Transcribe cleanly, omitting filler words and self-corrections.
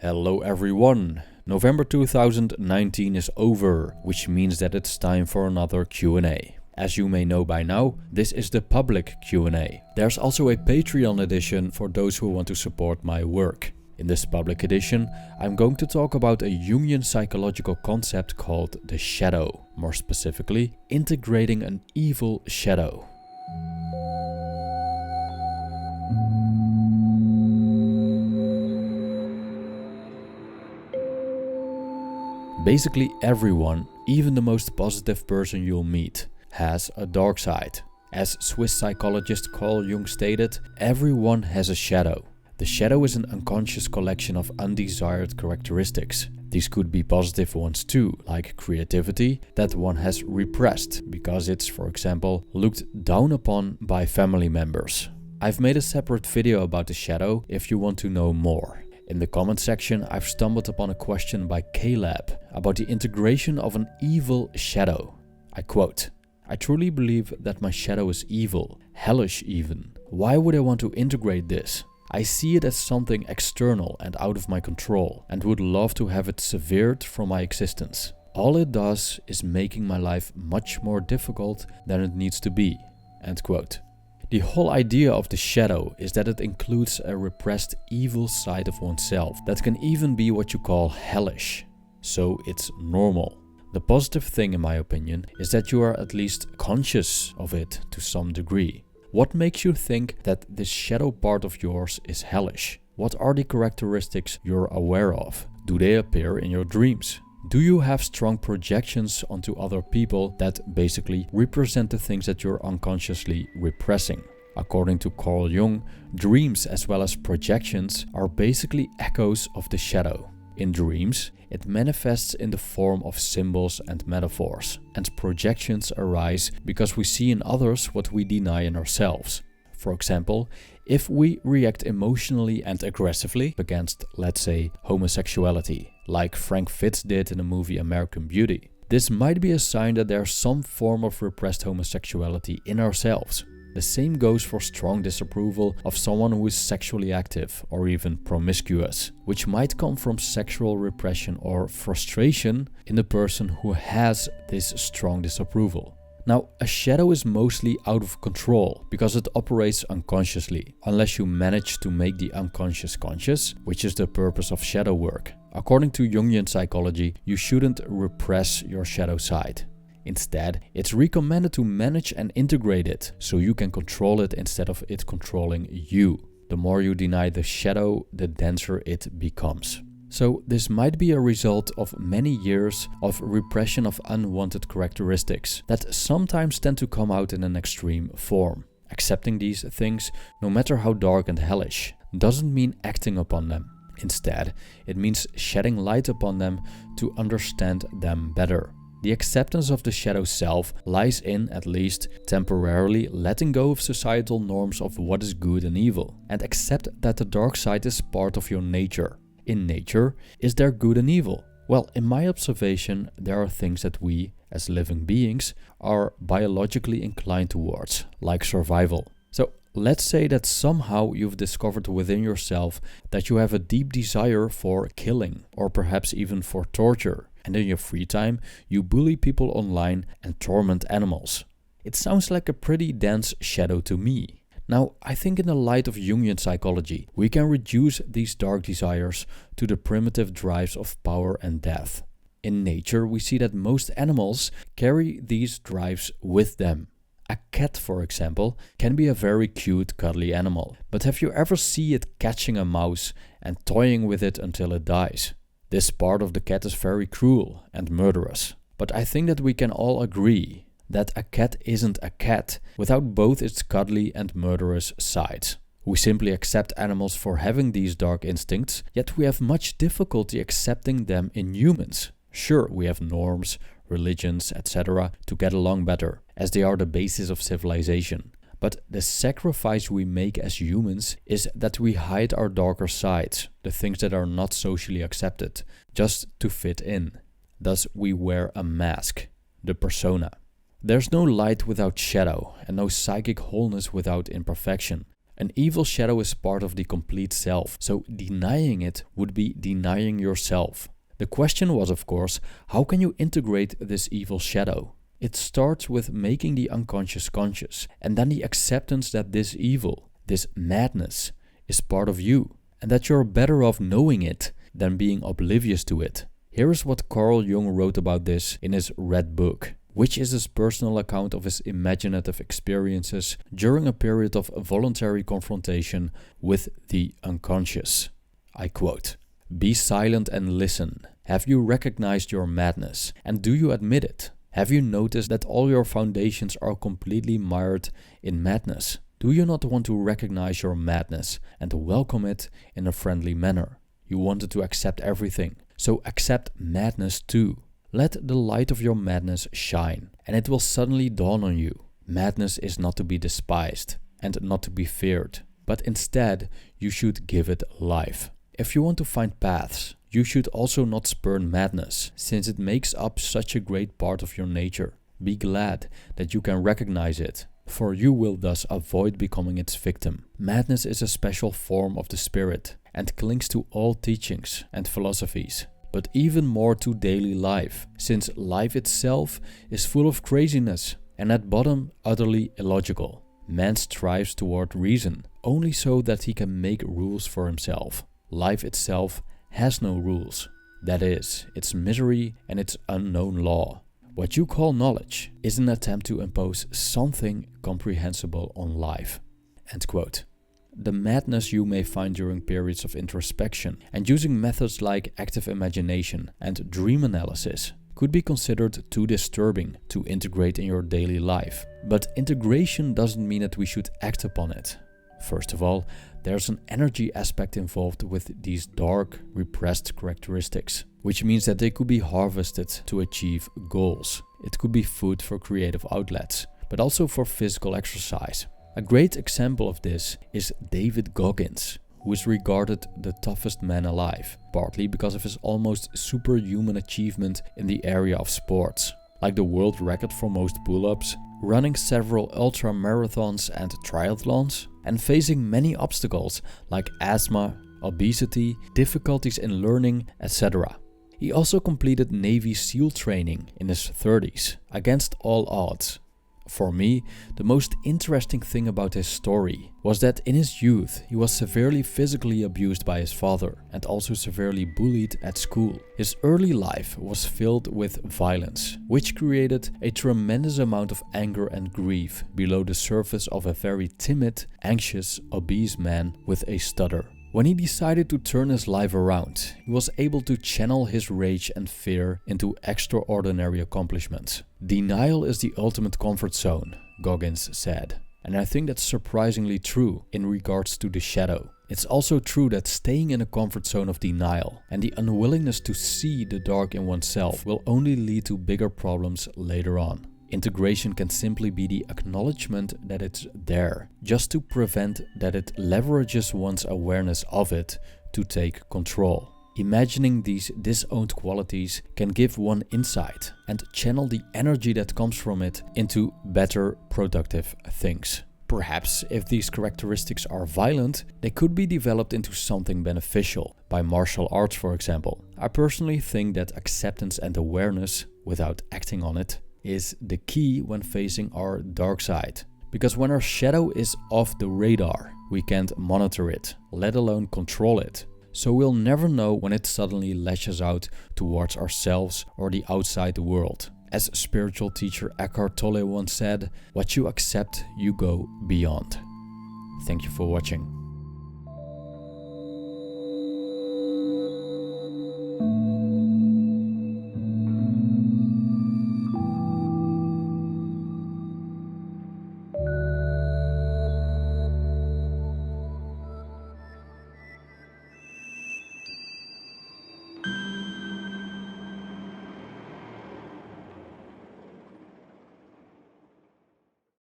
Hello everyone! November 2019 is over, which means that it's time for another Q&A. As you may know by now, this is the public Q&A. There's also a Patreon edition for those who want to support my work. In this public edition, I'm going to talk about a Jungian psychological concept called the shadow. More specifically, integrating an evil shadow. Basically everyone, even the most positive person you'll meet, has a dark side. As Swiss psychologist Carl Jung stated, everyone has a shadow. The shadow is an unconscious collection of undesired characteristics. These could be positive ones too, like creativity, that one has repressed because it's, for example, looked down upon by family members. I've made a separate video about the shadow if you want to know more. In the comment section, I've stumbled upon a question by Caleb about the integration of an evil shadow. I quote, "I truly believe that my shadow is evil, hellish even. Why would I want to integrate this? I see it as something external and out of my control and would love to have it severed from my existence. All it does is making my life much more difficult than it needs to be." End quote. The whole idea of the shadow is that it includes a repressed evil side of oneself that can even be what you call hellish. So it's normal. The positive thing, in my opinion, is that you are at least conscious of it to some degree. What makes you think that this shadow part of yours is hellish? What are the characteristics you're aware of? Do they appear in your dreams? Do you have strong projections onto other people that basically represent the things that you're unconsciously repressing? According to Carl Jung, dreams as well as projections are basically echoes of the shadow. In dreams, it manifests in the form of symbols and metaphors, and projections arise because we see in others what we deny in ourselves. For example, if we react emotionally and aggressively against, let's say, homosexuality, like Frank Fitz did in the movie American Beauty, this might be a sign that there's some form of repressed homosexuality in ourselves. The same goes for strong disapproval of someone who is sexually active or even promiscuous, which might come from sexual repression or frustration in the person who has this strong disapproval. Now, a shadow is mostly out of control because it operates unconsciously, unless you manage to make the unconscious conscious, which is the purpose of shadow work. According to Jungian psychology, you shouldn't repress your shadow side. Instead, it's recommended to manage and integrate it so you can control it instead of it controlling you. The more you deny the shadow, the denser it becomes. So this might be a result of many years of repression of unwanted characteristics that sometimes tend to come out in an extreme form. Accepting these things, no matter how dark and hellish, doesn't mean acting upon them. Instead, it means shedding light upon them to understand them better. The acceptance of the shadow self lies in, at least temporarily, letting go of societal norms of what is good and evil, and accept that the dark side is part of your nature. In nature, is there good and evil? Well, in my observation, there are things that we, as living beings, are biologically inclined towards, like survival. So let's say that somehow you've discovered within yourself that you have a deep desire for killing, or perhaps even for torture, and in your free time, you bully people online and torment animals. It sounds like a pretty dense shadow to me. Now, I think in the light of Jungian psychology, we can reduce these dark desires to the primitive drives of power and death. In nature, we see that most animals carry these drives with them. A cat, for example, can be a very cute, cuddly animal. But have you ever seen it catching a mouse and toying with it until it dies? This part of the cat is very cruel and murderous. But I think that we can all agree that a cat isn't a cat without both its cuddly and murderous sides. We simply accept animals for having these dark instincts, yet we have much difficulty accepting them in humans. Sure, we have norms, religions, etc. to get along better, as they are the basis of civilization. But the sacrifice we make as humans is that we hide our darker sides, the things that are not socially accepted, just to fit in. Thus we wear a mask, the persona. There's no light without shadow, and no psychic wholeness without imperfection. An evil shadow is part of the complete self, so denying it would be denying yourself. The question was, of course, how can you integrate this evil shadow? It starts with making the unconscious conscious, and then the acceptance that this evil, this madness, is part of you, and that you're better off knowing it than being oblivious to it. Here is what Carl Jung wrote about this in his Red Book, which is his personal account of his imaginative experiences during a period of voluntary confrontation with the unconscious. I quote, "Be silent and listen. Have you recognized your madness, and do you admit it? Have you noticed that all your foundations are completely mired in madness? Do you not want to recognize your madness and welcome it in a friendly manner? You wanted to accept everything, so accept madness too. Let the light of your madness shine, and it will suddenly dawn on you. Madness is not to be despised and not to be feared, but instead you should give it life. If you want to find paths, you should also not spurn madness, since it makes up such a great part of your nature. Be glad that you can recognize it, for you will thus avoid becoming its victim. Madness is a special form of the spirit and clings to all teachings and philosophies, but even more to daily life, since life itself is full of craziness and at bottom utterly illogical. Man strives toward reason only so that he can make rules for himself. Life itself has no rules. That is, its misery and its unknown law. What you call knowledge is an attempt to impose something comprehensible on life." End quote. The madness you may find during periods of introspection and using methods like active imagination and dream analysis could be considered too disturbing to integrate in your daily life. But integration doesn't mean that we should act upon it. First of all, there's an energy aspect involved with these dark, repressed characteristics, which means that they could be harvested to achieve goals. It could be food for creative outlets, but also for physical exercise. A great example of this is David Goggins, who is regarded the toughest man alive, partly because of his almost superhuman achievement in the area of sports, like the world record for most pull-ups, running several ultra-marathons and triathlons, and facing many obstacles like asthma, obesity, difficulties in learning, etc. He also completed Navy SEAL training in his 30s, against all odds. For me, the most interesting thing about his story was that in his youth he was severely physically abused by his father and also severely bullied at school. His early life was filled with violence, which created a tremendous amount of anger and grief below the surface of a very timid, anxious, obese man with a stutter. When he decided to turn his life around, he was able to channel his rage and fear into extraordinary accomplishments. "Denial is the ultimate comfort zone," Goggins said. And I think that's surprisingly true in regards to the shadow. It's also true that staying in a comfort zone of denial and the unwillingness to see the dark in oneself will only lead to bigger problems later on. Integration can simply be the acknowledgement that it's there, just to prevent that it leverages one's awareness of it to take control. Imagining these disowned qualities can give one insight and channel the energy that comes from it into better, productive things. Perhaps if these characteristics are violent, they could be developed into something beneficial, by martial arts for example. I personally think that acceptance and awareness, without acting on it, is the key when facing our dark side. Because when our shadow is off the radar, we can't monitor it, let alone control it. So we'll never know when it suddenly lashes out towards ourselves or the outside world. As spiritual teacher Eckhart Tolle once said, "What you accept, you go beyond." Thank you for watching.